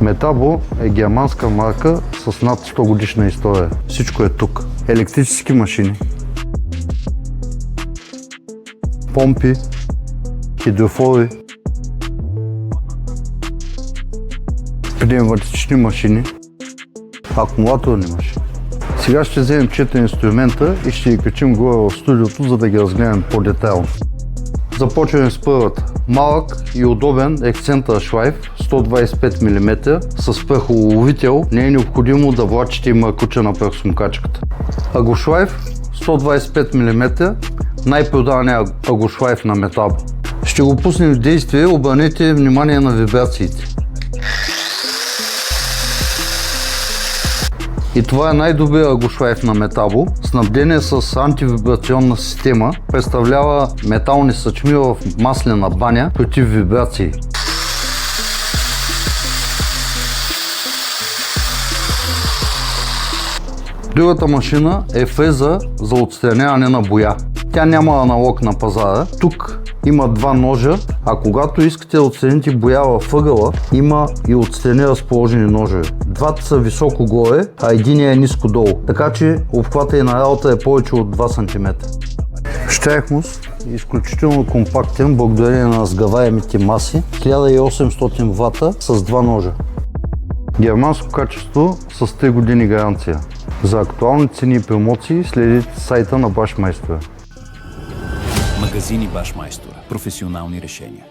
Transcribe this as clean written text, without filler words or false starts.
Metabo е германска марка с над 100 годишна история. Всичко е тук. Електрически машини, помпи, хидрофори, пневматични машини, акумулаторни машини. Сега ще вземем 4 инструмента и ще ги качим горе в студиото, за да ги разгледам по-детайлно. Започваме с първата. Малък и удобен ексцентър шлайф 125 мм с пръхоловител. Не е необходимо да влачите и мъркуча на пръхосмукачката. Агошлайф 125 мм, най-продаваният агошлайф на Metabo. Ще го пуснем в действие, обърнете внимание на вибрациите. И това е най-добрият агошлайф на Metabo. Снабден е с антивибрационна система. Представлява метални съчми в маслена баня против вибрации. Другата машина е фреза за отстраняване на боя. Тя няма аналог на пазара. Тук има два ножа, а когато искате да отстраните боя във ъгъла, има и отстрани разположени ножове. Двата са високо горе, а единият е ниско долу, така че обхвата и на работа е повече от 2 см. Щрехмус е изключително компактен благодарение на сгъваемите маси, 1800 вата с два ножа. Германско качество с 3 години гаранция. За актуални цени и промоции следите сайта на Башмайстора. Магазини Башмайстора. Професионални решения.